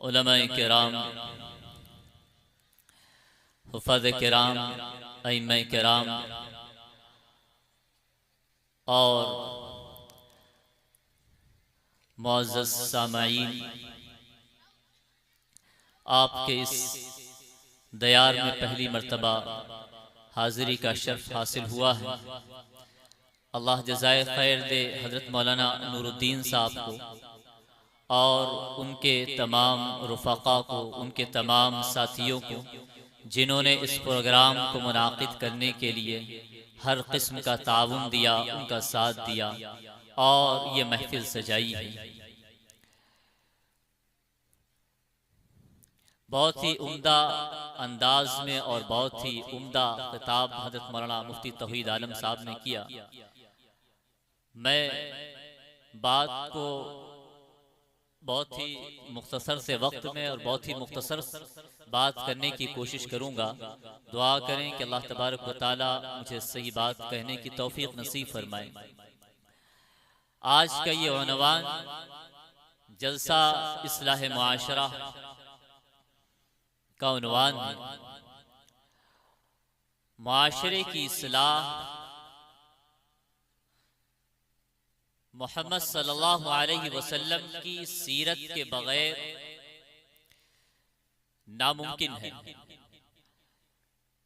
उलमाए किराम, हुफ़ाज़ किराम, अइम्माए किराम और मुअज़्ज़ज़ सामाईन, आपके इस दयार में पहली मर्तबा हाज़िरी का शर्फ हासिल हुआ है। अल्लाह जज़ाए खैर दे हज़रत मौलाना नूरुद्दीन साहब को और उनके तमाम रुफ़क़ा को, उनके तमाम साथियों को जिन्होंने इस प्रोग्राम को मुनाक़िद करने के लिए हर किस्म का ताउन दिया, उनका साथ दिया और ये महफ़िल सजाई है। बहुत ही उम्दा अंदाज में और बहुत ही उम्दा खिताब हज़रत मौलाना मुफ्ती तौहीद आलम साहब ने किया। मैं बात को बहुत ही मुख्तसर से वक्त में और बहुत ही मुख्तसर बात करने की कोशिश करूंगा। दुआ करें कि अल्लाह तबारक व तआला मुझे सही बात कहने की तौफीक नसीब फरमाए। आज का ये उन्वान जलसा इस्लाह मुआशरा का उन्वान है। मुआशरे की इस्लाह मोहम्मद सल्लल्लाहु अलैहि वसल्लम की सीरत के बगैर नामुमकिन है।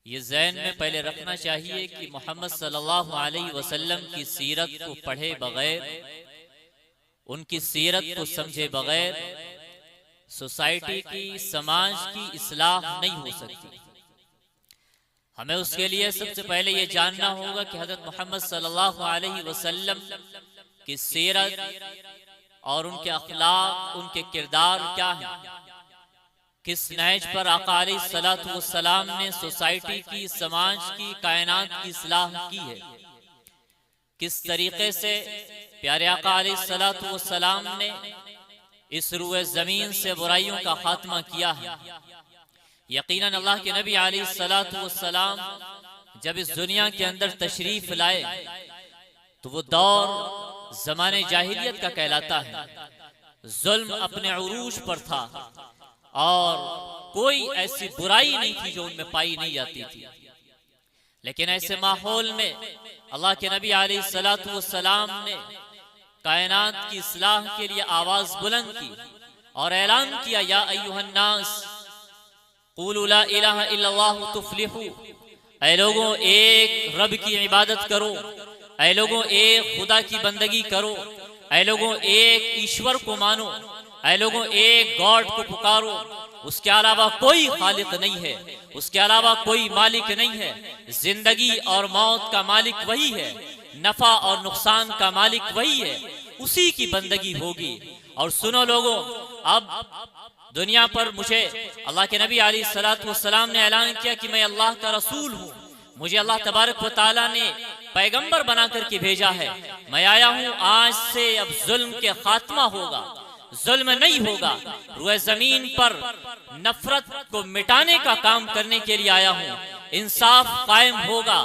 ये ज़हन में पहले रखना चाहिए कि मोहम्मद सल्लल्लाहु अलैहि वसल्लम की सीरत को पढ़े बगैर, उनकी सीरत को समझे बगैर सोसाइटी की, समाज की इस्लाह नहीं हो सकती। हमें उसके लिए सबसे पहले ये जानना होगा कि हज़रत मोहम्मद सल्लल्लाहु अलैहि वसल्लम की सीरत और उनके अखलाक, उनके किरदार क्या हैं, किस नहज पर आका अलैहिस्सलातु वस्सलाम ने सोसाइटी की, समाज की, कायनात की इस्लाह की है, किस तरीके से प्यारे आका अलैहिस्सलातु वस्सलाम ने इस रूए ज़मीन से बुराइयों का खात्मा किया है। यकीनन अल्लाह के नबी अलैहिस्सलातु वस्सलाम जब इस दुनिया के अंदर तशरीफ लाए तो वो दौर ज़माने जाहिलियत का कहलाता है। जुल्म अपने उरूज पर था और कोई ऐसी बुराई नहीं थी जो उनमें पाई नहीं जाती थी। लेकिन ऐसे माहौल में अल्लाह के नबी अलैहिस्सलातु वस्सलाम ने कायनात की इस्लाह के लिए आवाज बुलंद की और ऐलान किया: या अय्युहन्नास क़ूलू ला इलाहा इल्लल्लाहु तुफ़्लिहू, ऐ लोगों एक रब की इबादत करो, ऐ लोगों एक खुदा की बंदगी करो, ऐ लोगों एक ईश्वर को मानो, ऐ लोगों एक गॉड को पुकारो, उसके अलावा कोई खालिक नहीं है, उसके अलावा कोई मालिक नहीं है। जिंदगी और मौत का मालिक वही है, नफा और नुकसान का मालिक वही है, उसी की बंदगी होगी। और सुनो लोगों, अब दुनिया पर मुझे अल्लाह के नबी अलैहिस्सलातु वस्सलाम ने ऐलान किया कि मैं अल्लाह का रसूल हूँ, मुझे अल्लाह तबारक व तआला ने पैगंबर बना करके भेजा है। मैं आया हूँ आज से अब जुल्म के खात्मा होगा, जुल्म नहीं होगा, रुए जमीन पर नफरत को मिटाने का काम करने के लिए आया हूँ, इंसाफ कायम होगा,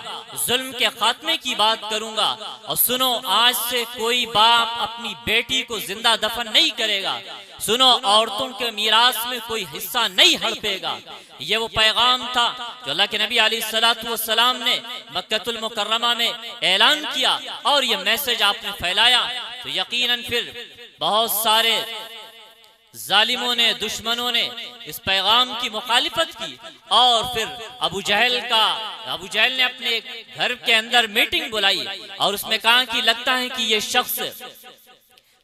जुल्म के खात्मे की बात करूंगा। और सुनो, आज से कोई बाप अपनी बेटी को जिंदा दफन नहीं करेगा, सुनो, औरतों के मीरास में कोई हिस्सा नहीं हड़पेगा। ये वो पैगाम था जो अल्लाह के नबी अलैहिस्सलातु वस्सलाम ने मक्कतुल मुकर्रमा में ऐलान किया और ये मैसेज आपने फैलाया, तो यकीनन फिर बहुत सारे जालिमों ने, दुश्मनों ने इस पैगाम की मुखालिफत की और फिर अबू जहल ने अपने घर के अंदर मीटिंग बुलाई और उसमें कहा कि लगता है कि ये शख्स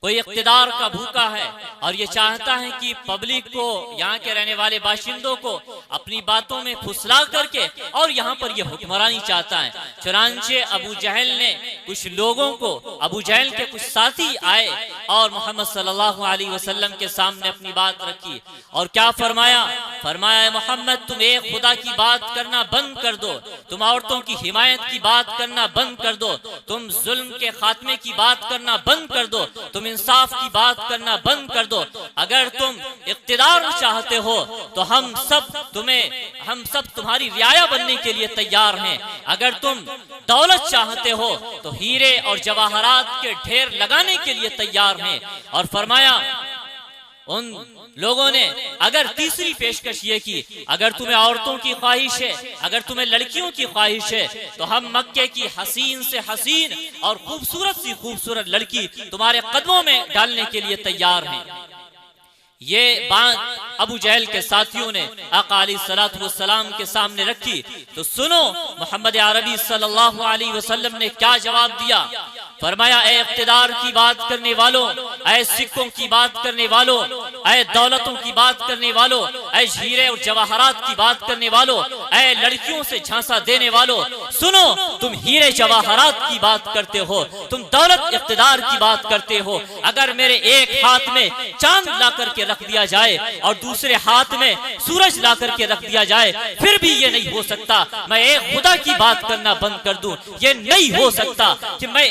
कोई इख्तिदार का भूखा है और ये चाहता है कि पब्लिक को, यहाँ के रहने वाले बाशिंदों को अपनी बातों में फुसला करके और यहाँ पर ये हुक्मरानी चाहता है। चुनांचे अबू जहल ने कुछ लोगों को, अबू जहल के कुछ साथी आए और मोहम्मद सल्लल्लाहु अलैहि वसल्लम के सामने अपनी बात रखी और क्या फरमाया? फरमाया, मोहम्मद तुम एक खुदा की बात करना बंद कर दो, तुम औरतों की हिमायत की बात करना बंद कर दो, तुम जुल्म के खात्मे की बात करना बंद कर दो, तुम इंसाफ की बात करना बंद कर दो। अगर तुम इख्तिदार चाहते हो तो हम सब तुम्हारी रियाया बनने के लिए तैयार हैं। अगर तुम दौलत चाहते हो तो हीरे और जवाहरात के ढेर लगाने के लिए तैयार हैं। और फरमाया उन लोगों ने अगर तीसरी पेशकश ये की, अगर तुम्हें औरतों की ख्वाहिश है, अगर तुम्हें लड़कियों की ख्वाहिश है, तो हम मक्के की हसीन से हसीन और खूबसूरत सी खूबसूरत लड़की तुम्हारे कदमों में डालने के लिए तैयार हैं। ये बात अबू जहल के साथियों ने आका अलैहिस्सलातु वस्सलाम के सामने रखी तो सुनो मोहम्मद अरबी सल्लल्लाहु अलैहि वसल्लम ने क्या जवाब दिया। फरमाया, ए इख्तिदार की बात करने वालों, ए सिक्कों की बात करने वालों, ए दौलतों की बात करने वालों, ए हीरे और जवाहरात की बात करने वालों, ए लड़कियों से झांसा देने वालों, सुनो, तुम हीरे जवाहरात की बात करते हो, तुम दौलत इख्तिदार की बात करते हो। अगर मेरे एक हाथ में चांद ला करके रख दिया जाए और दूसरे हाथ में सूरज ला करके रख दिया जाए, फिर भी ये नहीं हो सकता मैं एक खुदा की बात करना बंद कर दूं। ये नहीं हो सकता कि मैं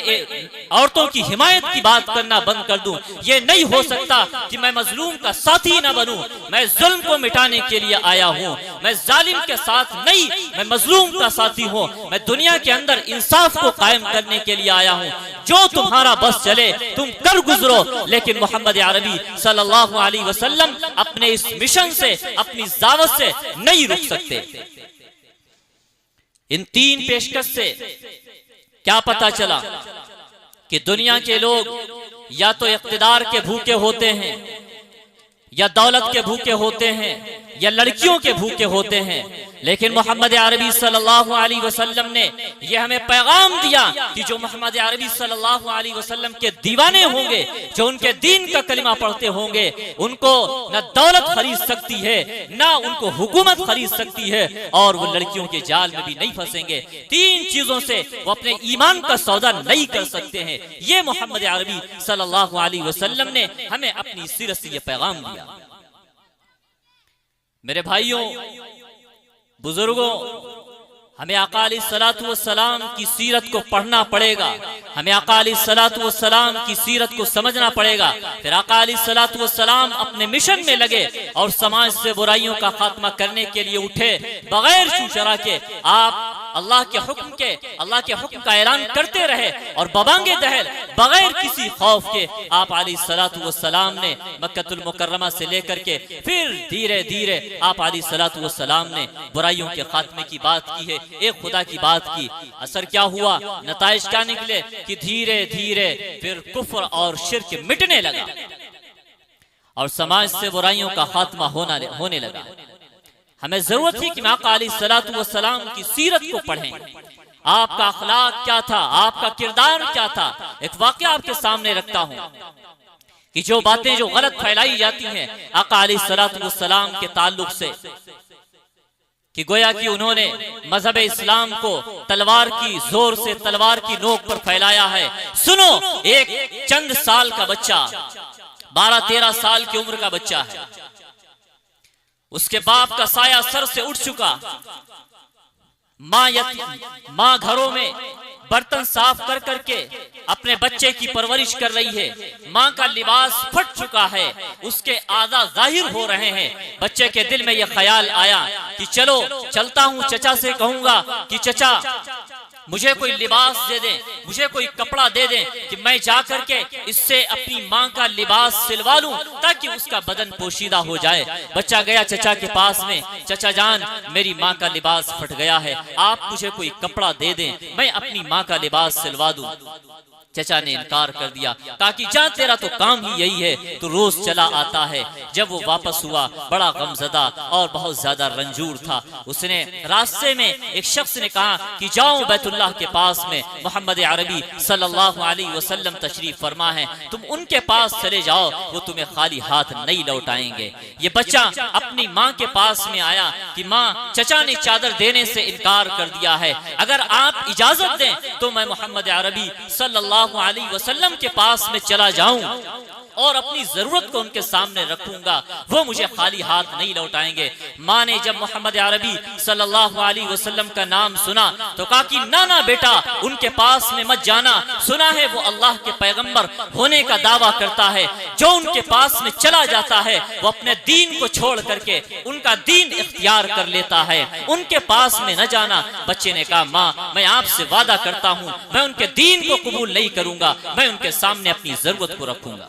औरतों की हिमायत की बात करना बंद कर दूं। ये नहीं हो सकता कि मैं मजलूम का साथी न बनूं। मैं जुल्म को मिटाने के लिए आया हूं, मैं जालिम के साथ नहीं, मैं मजलूम का साथी हूं। मैं दुनिया के अंदर इंसाफ को कायम करने के लिए आया हूं। जो तुम्हारा बस चले तुम कर गुजरो, लेकिन मोहम्मद अरबी सल्लल्लाहु अलैहि वसल्लम अपने इस मिशन से, अपनी दावत से नहीं रुक सकते। इन तीन पेशकश से क्या पता चला कि दुनिया के लोग या तो इख्तिदार के भूखे होते हैं, या दौलत के भूखे होते हैं, या लड़कियों के भूखे होते हैं। लेकिन मोहम्मद अरबी सल्लल्लाहु अलैहि वसल्लम ने यह हमें पैगाम दिया कि जो मोहम्मद अरबी सल्लल्लाहु अलैहि वसल्लम के दीवाने होंगे, जो उनके दीन का कलिमा पढ़ते होंगे, उनको न दौलत खरीद सकती है, न उनको हुकूमत खरीद सकती है, और वो लड़कियों के जाल में भी नहीं फंसेंगे। तीन चीजों से वो अपने ईमान का सौदा नहीं कर सकते हैं। ये मोहम्मद अरबी सल्लल्लाहु अलैहि वसल्लम ने हमें अपनी सीरत से ये पैगाम दिया। मेरे भाइयों, बुजुर्गों, हमें आका अलैहिस्सलातु वस्सलाम की सीरत को पढ़ना पड़ेगा, हमें आका अलैहिस्सलातु वस्सलाम की सीरत को समझना पड़ेगा। फिर आका अलैहिस्सलातु वस्सलाम अपने मिशन में लगे और समाज से बुराइयों का खात्मा करने के लिए उठे। बगैर शूशरा के आप अल्लाह के हुक्म का ऐलान करते रहे और बबांगे दहल बगैर किसी खौफ के आप अलैहिस्सलातु वस्सलाम ने मक्कतुल मुकर्रमा से लेकर के फिर धीरे धीरे आप अलैहिस्सलातु वस्सलाम ने बुराइयों के खात्मे की बात की है, एक खुदा की बात की। असर क्या हुआ, नताइज क्या निकले कि धीरे धीरे फिर कुफ्र और शिर्क मिटने लगा और समाज से बुराइयों का खात्मा होने लगा। हमें जरूरत है कि आका अलैहिस्सलातु वस्सलाम की सीरत को पढ़ें आपका अखलाक क्या था, आपका किरदार क्या था। एक वाकया आपके सामने रखता हूं कि जो बातें जो गलत फैलाई जाती हैं आका अलैहिस्सलातु वस्सलाम के ताल्लुक से, कि गोया कि उन्होंने मजहब इस्लाम को तलवार की जोर से, तलवार की नोक पर फैलाया है। सुनो, एक चंद साल का बच्चा, 12-13 साल की उम्र का बच्चा है, उसके बाप का साया सर से उठ चुका, माँ घरों में बर्तन साफ कर करके अपने बच्चे की परवरिश कर रही है, माँ का लिबास फट चुका है, उसके आधा जाहिर हो रहे हैं। बच्चे के दिल में यह ख्याल आया कि चलो चलता हूँ, चचा से कहूंगा कि चचा मुझे कोई लिबास दे दें, मुझे कोई कपड़ा दे दें कि मैं जा करके इससे अपनी माँ का लिबास सिलवा लूं ताकि उसका बदन पोशीदा हो जाए। बच्चा गया चचा के पास में, चचा जान मेरी माँ का लिबास फट गया है, आप मुझे कोई कपड़ा दे दें, मैं अपनी माँ का लिबास सिलवा दूं। चचा ने इनकार कर दिया, कहा कि जा तेरा तो काम ही यही है, तू रोज चला आता है। जब वो वापस हुआ बड़ा गमजदा और बहुत ज्यादा रंजूर था। उसने रास्ते में एक शख्स ने कहा कि जाओ बैतुल्लाह के पास में मोहम्मद अरबी सल्लल्लाहु अलैहि वसल्लम तशरीफ फरमा है, तुम उनके पास चले जाओ, वो तुम्हें खाली हाथ नहीं लौटाएंगे। ये बच्चा अपनी माँ के पास में आया कि माँ चचा ने चादर देने से इनकार कर दिया है, अगर आप इजाजत दें तो मैं मोहम्मद अरबी सल्लल्लाहु अलैहि वसल्लम के पास में चला जाऊं और अपनी जरूरत को उनके सामने रखूंगा, वो मुझे खाली हाथ नहीं लौटाएंगे। माँ ने जब मोहम्मद अरबी सल्लल्लाहु अलैहि वसल्लम का नाम सुना तो कहा कि ना ना बेटा, उनके पास में मत जाना, सुना है वो अल्लाह के पैगंबर होने का दावा करता है, जो उनके पास में चला जाता है वो अपने दीन को छोड़ करके उनका दीन इख्तियार कर लेता है, उनके पास में न जाना। बच्चे ने कहा माँ मैं आपसे वादा करता हूँ मैं उनके दीन को कबूल नहीं करूंगा, मैं उनके सामने अपनी जरूरत को रखूंगा।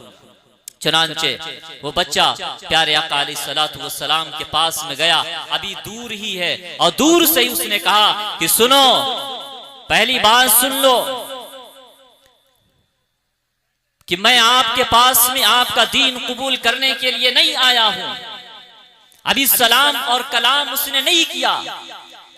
चनांचे वो बच्चा प्यारे आका अलैहिस्सलातु वस्सलाम के पास में गया, अभी दूर ही है, और दूर से ही उसने कहा कि सुनो, पहली बात सुन लो कि मैं आपके पास में आपका दीन कबूल करने के लिए नहीं आया हूं। अभी सलाम और कलाम उसने नहीं किया,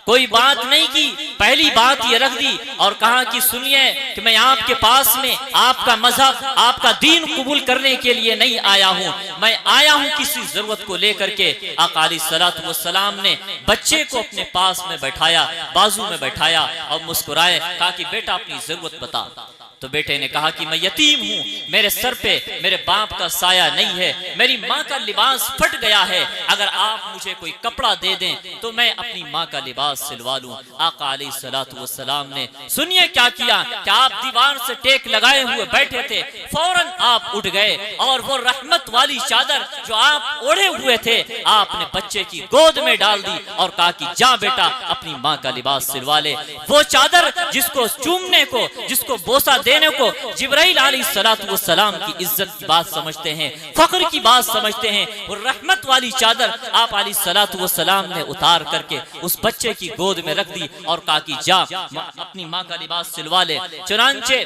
कोई बात नहीं की, पहली बात ये रख दी और कहा कि सुनिए कि मैं आपके पास में आपका मजहब, आपका दीन कबूल करने के लिए नहीं आया हूँ, मैं आया हूँ किसी जरूरत को लेकर के। आका अलैहिस्सलातु वस्सलाम ने बच्चे को अपने पास में बैठाया, बाजू में बैठाया और मुस्कुराए, कहा कि बेटा अपनी जरूरत बता। तो बेटे ने कहा कि मैं यतीम हूँ, मेरे सर पे मेरे बाप का साया नहीं है, मेरी माँ का लिबास फट गया है, अगर आप मुझे कोई कपड़ा दे दें तो मैं अपनी माँ का लिबास सिलवा लूं। आका अलैहिस्सलातु वस्सलाम ने सुनिए क्या किया कि आप दीवार से टेक लगाए हुए बैठे थे, फौरन आप उठ गए और वो रहमत वाली चादर जो आप ओढ़े हुए थे आपने बच्चे की गोद में डाल दी और कहा कि जा बेटा अपनी माँ का लिबास सिलवा ले। वो चादर जिसको चूमने को, जिसको बोसा देने को जिब्राइल अलैहिस्सलातु वस्सलाम की इज्जत की बात समझते हैं, फख्र की बात समझते हैं, और रहमत वाली चादर आप अलैहिस्सलातु वस्सलाम ने उतार करके उस बच्चे की गोद में रख दी और कहा कि जा अपनी माँ का लिबास सिलवा ले। चुनांचे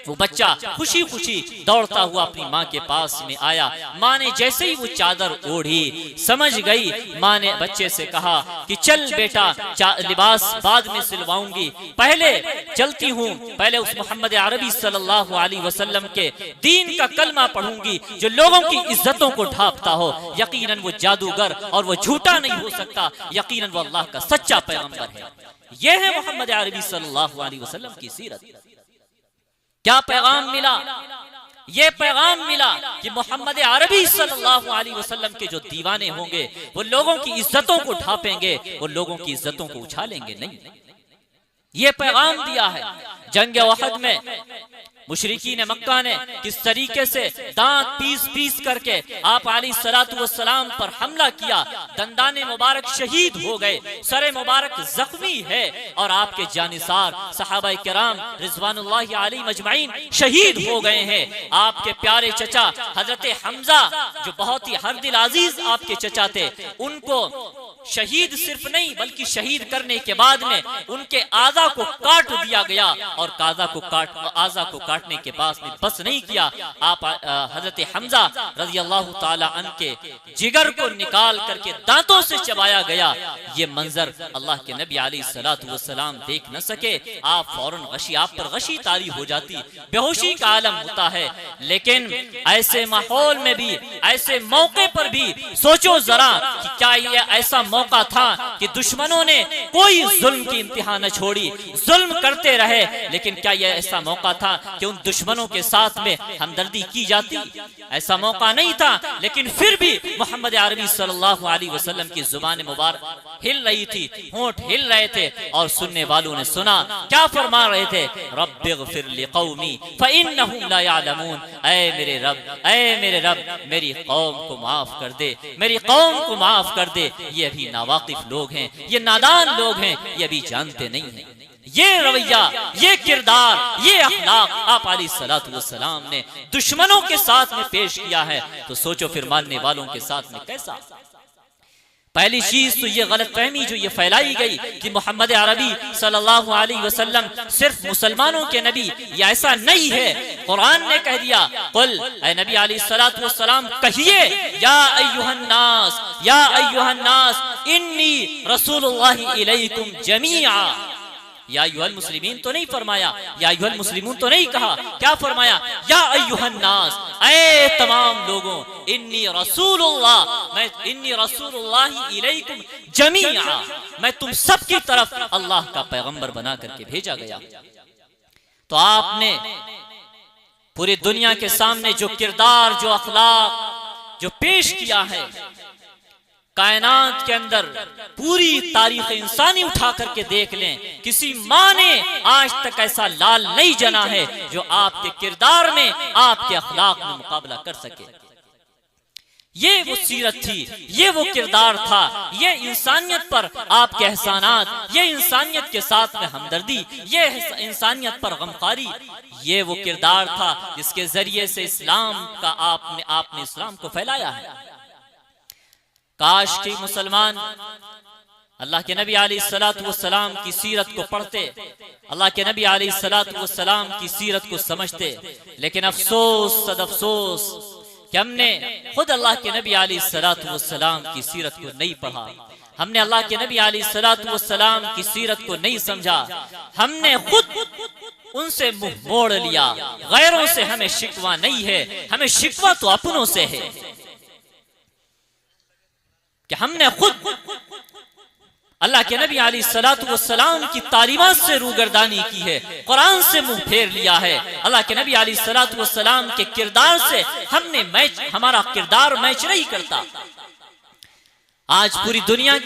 वो बच्चा खुशी खुशी दौड़ता हुआ अपनी माँ के पास में आया। माँ ने जैसे ही वो चादर ओढ़ी समझ गई, माँ ने बच्चे से कहा कि चल बेटा लिबास बाद में सिलवाऊंगी, पहले चलती हूँ, पहले उस मोहम्मद अरबी सल्लल्लाहु अलैहि वसल्लम के दीन का कलमा पढ़ूंगी जो लोगों की इज्जतों को ढांपता हो। यकीनन वो जादूगर और वो झूठा नहीं हो सकता, यकीनन वो अल्लाह का सच्चा पैगंबर है। यह है मोहम्मद अरबी सल्लल्लाहु अलैहि वसल्लम की सीरत। क्या पैगाम मिला? ये पैगाम मिला कि मोहम्मद अरबी सल्लल्लाहु अलैहि वसल्लम के जो दीवाने होंगे वो लोगों की इज्जतों को ढांपेंगे, वो लोगों की इज्जतों को उछालेंगे नहीं। ये पैगाम दिया है। जंग वहद में मुशरिकीन मक्का ने किस तरीके से दांत पीस पीस करके आप अलैहिस्सलातु वस्सलाम पर हमला किया, दंदाने मुबारक शहीद हो गए, सरे मुबारक जख्मी है और आपके जानिसार सहाबाए किराम रिजवानुल्लाहि अलैहिम अजमाइन शहीद हो गए हैं। आपके प्यारे चचा हजरत हमजा जो बहुत ही हर दिल अजीज आपके चचा थे, उनको शहीद सिर्फ नहीं बल्कि शहीद करने के बाद में उनके आज़ा को काट दिया गया और आज़ा को काटने के बाद बस नहीं किया, आप हजरत हमजा रज़ी अल्लाह ताला अन्हु के जिगर को निकाल करके दांतों से चबाया गया। ये मंजर अल्लाह के नबी अलैहिस्सलातु वस्सलाम देख न सके। आप फौरन आप पर गशी तारी हो जाती, बेहोशी का आलम होता है। लेकिन ऐसे माहौल में भी, ऐसे मौके पर भी सोचो जरा कि क्या ये ऐसा मौका था कि दुश्मनों ने कोई जुल्म की इंतहा न छोड़ी, जुल्म करते रहे, लेकिन क्या ये ऐसा मौका था कि उन दुश्मनों के साथ में हमदर्दी की जाती? ऐसा मौका नहीं था। लेकिन फिर भी मोहम्मद अरबी सल्लल्लाहु अलैहि वसल्लम की जुबान मुबारक हिल रही थी, होंठ हिल रहे थे और सुनने वालों ने सुना। क्या फरमा रहे थे? रब्बिग़फिर लिक़ौमी फ़इन्नहुम ला यअलमून। ऐ मेरे रब मेरी कौम को माफ कर दे, मेरी कौम को माफ कर दे। ये अभी नावाकिफ लोग हैं, ये नादान लोग हैं, ये अभी जानते नहीं हैं। ये रवैया, ये किरदार, ये अखलाक आप अलैहिस्सलातु वस्सलाम ने दुश्मनों के साथ में पेश किया है, तो सोचो फिर मानने वालों के साथ में कैसा। पहली चीज तो ये गलतफहमी जो ये फैलाई गई कि मोहम्मद अरबी सल्लल्लाहु अलैहि वसल्लम सिर्फ मुसलमानों के नबी, ये ऐसा नहीं है। कुरान ने कह दिया, कुल ऐ नबी अलैहिस्सलातु वस्सलाम कहिए, या अय्युहन नास इन्नी रसूलुल्लाहि इलैकुम जमीआ। या अय्युहल मुस्लिमीन तो नहीं फरमाया, या अय्युहल मुस्लिमून तो नहीं कहा, क्या फरमाया? या अय्युहन नास, ऐ तमाम लोगों, इन्नी रसूलुल्लाहि इलैकुम जमीआ, मैं तुम सब की तरफ अल्लाह का पैगंबर बना करके भेजा गया। तो आपने पूरी दुनिया के सामने जो किरदार, जो अखलाक जो पेश किया है, कायनात के अंदर पूरी तारीख इंसानी उठा करके देख लें, किसी माँ ने आज तक ऐसा लाल नहीं जना है जो आपके किरदार में, आपके अखलाक में मुकाबला कर सके। ये वो सीरत थी, ये वो किरदार था, ये इंसानियत पर आपके एहसानात, ये इंसानियत के साथ में हमदर्दी, ये इंसानियत पर गमखारी, ये वो किरदार था जिसके जरिए से इस्लाम का आपने इस्लाम को फैलाया है। काश के मुसलमान अल्लाह के नबी अलैहिस्सलातु वस्सलाम की सीरत को पढ़ते, अल्लाह के नबी अलैहिस्सलातु वस्सलाम की सीरत को समझते। लेकिन अफसोस सदअफसोस कि हमने खुद अल्लाह के नबी अलैहिस्सलातु वस्सलाम की सीरत को नहीं पढ़ा, हमने अल्लाह के नबी अलैहिस्सलातु वस्सलाम की सीरत को नहीं समझा, हमने खुद उनसे मुंह मोड़ लिया। गैरों से हमें शिकवा नहीं है, हमें शिकवा तो अपनों से है कि हमने खुद अल्लाह के नबी अलैहिस्सलातु वस्सलाम की तालीमात से रूगर्दानी की है, कुरान से मुंह फेर लिया है। अल्लाह के नबी अलैहिस्सलातु वस्सलाम के किरदार से हमारा किरदार मैच नहीं करता। आज पूरी दुनिया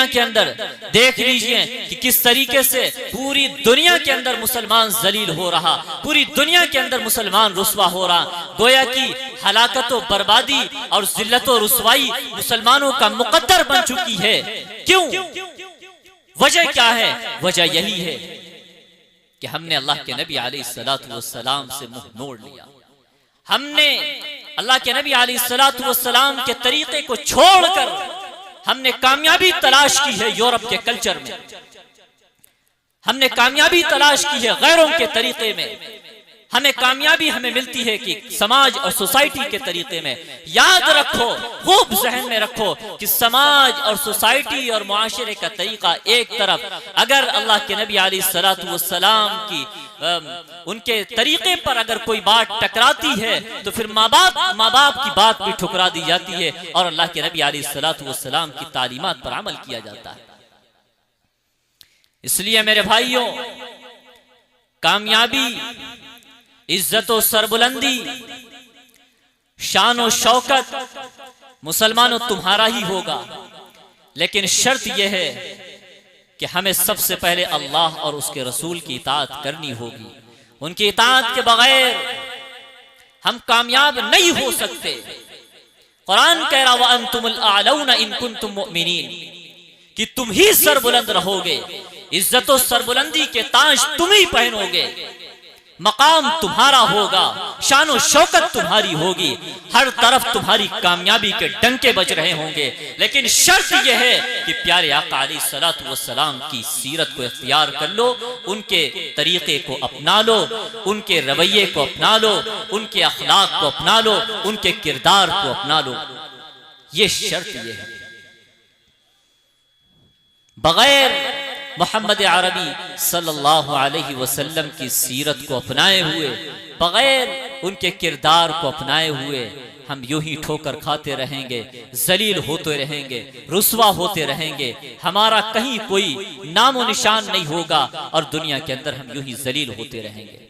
के अंदर देख लीजिए कि किस तरीके से पूरी दुनिया के अंदर मुसलमान जलील हो रहा, पूरी दुनिया के अंदर मुसलमान रुस्वा हो रहा। गोया की हलाकत और बर्बादी और जिल्लत और रुसवाई मुसलमानों का मुकद्दर बन चुकी है। क्यों? वजह क्या है? वजह यही है कि हमने अल्लाह के नबी अलैहिस्सलातु वस्सलाम से मुंह मोड़ लिया। हमने अल्लाह के नबी अलैहिस्सलातु वस्सलाम के तरीके को छोड़कर हमने कामयाबी तलाश की है यूरोप के कल्चर में, हमने कामयाबी तलाश की है गैरों के तरीके में। हमें कामयाबी मिलती है कि समाज और सोसाइटी के तरीके में। याद रखो, खूब जहन में रखो कि समाज और सोसाइटी और मुआशरे का तरीका एक तरफ, अगर अल्लाह के नबी अलैहिस्सलातु वस्सलाम की उनके तरीके पर अगर कोई बात टकराती है तो फिर माँ बाप की बात भी ठुकरा दी जाती है और अल्लाह के नबी अलैहिस्सलातु वस्सलाम की तालीमात पर अमल किया जाता है। इसलिए मेरे भाइयों, कामयाबी, इज्जत और सरबुलंदी, शान और शौकत मुसलमानों तुम्हारा ही होगा, लेकिन शर्त यह है कि हमें सबसे पहले अल्लाह और उसके रसूल की इताअत करनी होगी। उनकी इताअत के बगैर हम कामयाब नहीं हो सकते। कुरान कह रहा व अंतुमुल आलौना इन कुंतुम मुमिनीन, कि तुम ही सरबुलंद रहोगे, इज्जत और सरबुलंदी के ताज तुम ही पहनोगे। मकाम तुम्हारा होगा, शानो शौकत तुम्हारी होगी, हर तरफ तुम्हारी कामयाबी के डंके बज रहे होंगे। लेकिन शर्त यह है कि प्यारे आका अलैहिस्सलातु वस्सलाम की सीरत को इख्तियार कर लो, उनके तरीके को अपना लो, उनके रवैये को अपना लो, उनके अखलाक को अपना लो, उनके किरदार को अपना लो। ये शर्त ये है। बगैर मोहम्मद अरबी सल्लल्लाहु अलैहि वसल्लम की सीरत को अपनाए हुए, बगैर उनके किरदार को अपनाए हुए हम यूं ही ठोकर खाते रहेंगे, जलील होते रहेंगे, रुस्वा होते रहेंगे, हमारा कहीं कोई नामो निशान नहीं होगा और दुनिया के अंदर हम यूं ही जलील होते रहेंगे।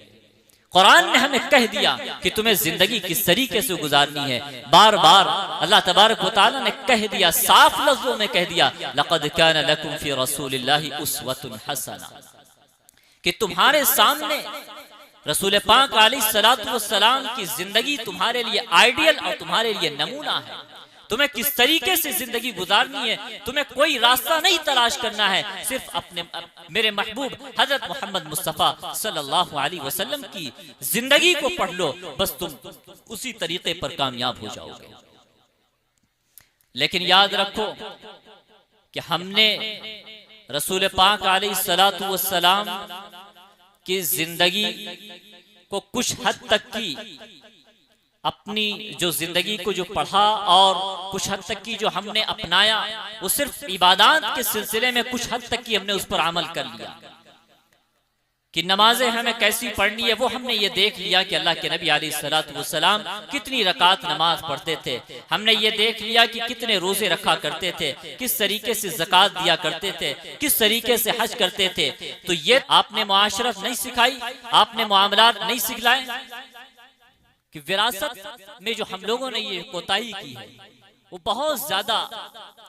कुरान ने हमें कह दिया कि तुम्हें जिंदगी किस तरीके से गुजारनी है। बार बार अल्लाह तबारक व तआला ने कह दिया, साफ लफ्जों में कह दिया, लक़द कान लकुम फी रसूलिल्लाहि उस्वतुन हसना, कि तुम्हारे सामने रसूल पाक अलैहिस्सलातु वस्सलाम की जिंदगी तुम्हारे लिए आइडियल और तुम्हारे लिए नमूना है। तुम्हें किस तरीके से जिंदगी गुजारनी है, तुम्हें कोई रास्ता नहीं तलाश करना है, सिर्फ अपने मेरे महबूब हजरत मोहम्मद मुस्तफ़ा सल्लल्लाहु अलैहि वसल्लम की जिंदगी को पढ़ लो, बस तुम उसी तरीके पर कामयाब हो जाओगे। लेकिन याद रखो कि हमने रसूल पाक अलैहिस्सलातु वस्सलाम की जिंदगी को कुछ हद तक की अपनी जो जिंदगी को जो पढ़ा और कुछ हद तक की जो हमने अपनाया, वो सिर्फ इबादत के सिलसिले में कुछ हद तक की हमने उस पर अमल कर लिया कि नमाजें हमें कैसी पढ़नी है, वो हमने ये देख लिया कि अल्लाह के नबी अलैहिस्सलातु वस्सलाम कितनी रकात नमाज पढ़ते थे, हमने ये देख लिया कि कितने रोजे रखा करते थे, किस तरीके से ज़कात दिया करते थे, किस तरीके से हज करते थे। तो ये आपने मुआशरत नहीं सिखाई, आपने मुआमलात नहीं सिखलाए कि विरासत में जो हम लोगों ने ये कोताही की है वो बहुत ज्यादा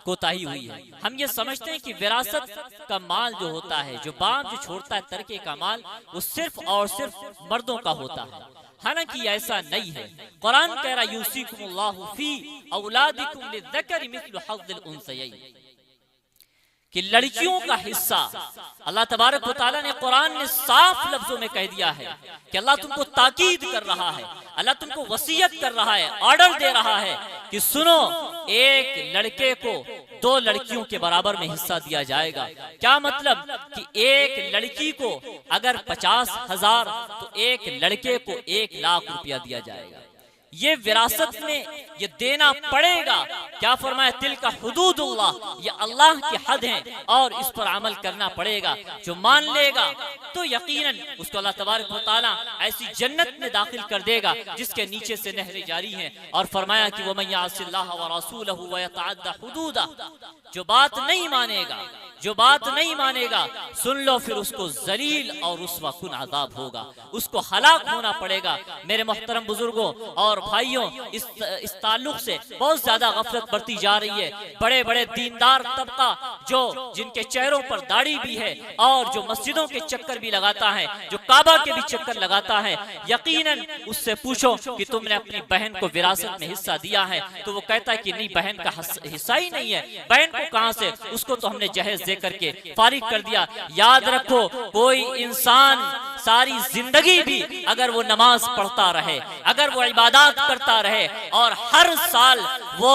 कोताही हुई है। हम ये समझते हैं कि विरासत का माल जो होता है, जो बाप जो छोड़ता है तरके का माल, वो सिर्फ और सिर्फ मर्दों का होता है। हालांकि ऐसा नहीं है। कुरान कह रहा यूसिकुमुल्लाहु फी औलादिकुम लिज़्ज़करि मिस्लु हज़्ज़िल उन्सयैन, कि लड़कियों का हिस्सा अल्लाह तबारक व तआला ने कुरान ने साफ लफ्जों में कह दिया है कि अल्लाह तुमको ताकीद कर रहा है, अल्लाह तुमको वसीयत कर रहा है, ऑर्डर दे रहा है कि सुनो, एक लड़के को 2 लड़कियों के बराबर में हिस्सा दिया जाएगा। क्या मतलब कि एक लड़की को अगर 50,000 तो एक लड़के को 1 लाख रुपया दिया जाएगा। ये विरासत में ये देना पड़ेगा। क्या फरमाया, तिल का हुदूदुल्लाह, ये अल्लाह की हद है और इस पर अमल करना पड़ेगा। जो मान लेगा तो यकीनन उसको अल्लाह तबारक व तआला ऐसी जन्नत में दाखिल कर देगा जिसके नीचे से नहरें जारी हैं। और फरमाया कि वमन यासिल्लाह व रसूलहु व यतअद्दा हुदूदा, जो बात नहीं मानेगा, जो बात नहीं मानेगा, सुन लो, फिर उसको जलील और रुस्वा कुन अज़ाब होगा, उसको हलाक होना पड़ेगा। मेरे मोहतरम बुजुर्गों और भाइयों, इस ताल्लुक से बहुत ज्यादा गफलत बढ़ती जा रही है। बड़े बड़े दीनदार तबका जो जिनके चेहरों पर दाढ़ी भी है और जो मस्जिदों के चक्कर भी लगाता है, जो काबा के भी चक्कर लगाता है, यकीनन उससे पूछो कि तुमने अपनी बहन को विरासत में हिस्सा दिया है, तो वो कहता है कि नहीं, बहन का हिस्सा ही नहीं है। बहन को कहां से, उसको तो हमने जहेज दे करके फारिग कर दिया। याद रखो, कोई इंसान सारी जिंदगी भी अगर वो नमाज पढ़ता रहे, अगर वो इबादत करता रहे और हर साल वो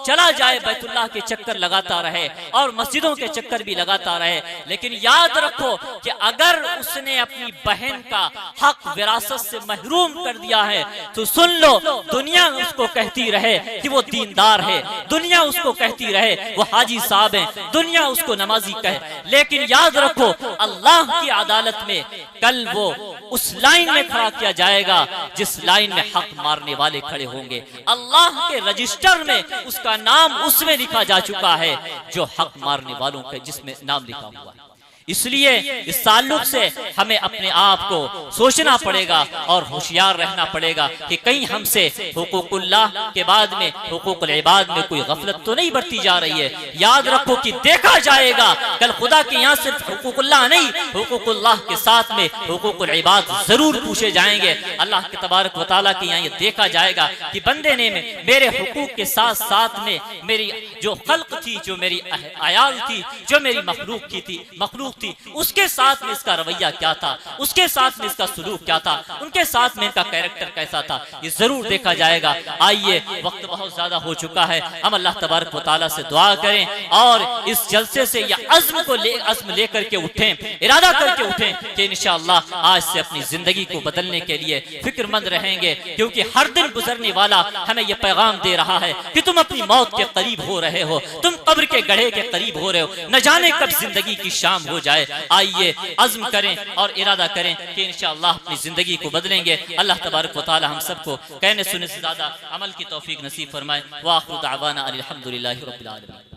चला जाए बैतुल्लाह के चक्कर लगाता रहे और मस्जिदों के चक्कर भी लगाता रहे, लेकिन याद रखो कि अगर उसने अपनी बहन का हक विरासत से महरूम कर दिया है, तो सुन लो, दुनिया उसको कहती रहे कि वो दीनदार है, दुनिया उसको कहती रहे वो हाजी साहब हैं, दुनिया उसको नमाजी कहे, लेकिन याद रखो अल्लाह की अदालत में कल वो उस लाइन में खड़ा किया जाएगा जिस लाइन में हक मारने वाले खड़े होंगे। अल्लाह के रजिस्टर में उसका नाम उसमें लिखा जा चुका है जो हक मारने वालों का जिसमें नाम लिखा हुआ है। इसलिए इस ताल्लुक से हमें अपने आप को सोचना पड़ेगा और होशियार रहना पड़ेगा कि कहीं हमसे हुकूकुल्लाह के बाद में हुकूकुल इबाद में कोई गफलत तो नहीं बरती जा रही है। याद रखो कि देखा जाएगा कल खुदा के यहाँ सिर्फ हुकूकुल्लाह नहीं, हुकूकुल्लाह के साथ में हुकूकुल इबाद जरूर पूछे जाएंगे। अल्लाह के तबारक व तआला के यहाँ ये देखा जाएगा कि बंदे ने मेरे हुकूक के साथ साथ में मेरी जो खल्क थी, जो मेरी आयाल थी, जो मेरी मखलूक की थी, मखलूक थी, उसके साथ में इसका रवैया क्या था, उसके साथ में इसका सुलूक क्या था, उनके साथ में इनका कैरेक्टर कैसा था, ये जरूर देखा जाएगा। आइए, वक्त बहुत ज्यादा हो चुका है, हम अल्लाह तबारक व तआला से दुआ करें और इस जलसे से या अज़्म लेकर के उठें, इरादा करके उठें कि इंशाअल्लाह आज से अपनी जिंदगी को बदलने के लिए फिक्रमंद रहेंगे, क्योंकि हर दिन गुजरने वाला हमें यह पैगाम दे रहा है कि तुम अपनी मौत के करीब हो रहे हो, तुम कब्र के गड्ढे के करीब हो रहे हो, न जाने कब जिंदगी की शाम हो जाए। आइए अज़्म करें और इरादा करें कि इंशाअल्लाह अपनी जिंदगी को बदलेंगे। अल्लाह तबारक व तआला हम सबको कहने सुनने से ज्यादा अमल की तौफीक नसीब फरमाए। व आखिरु दावाना अनिल हम्दुलिल्लाहि रब्बिल आलमीन।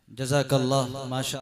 जज़ाकल्लाह माशा।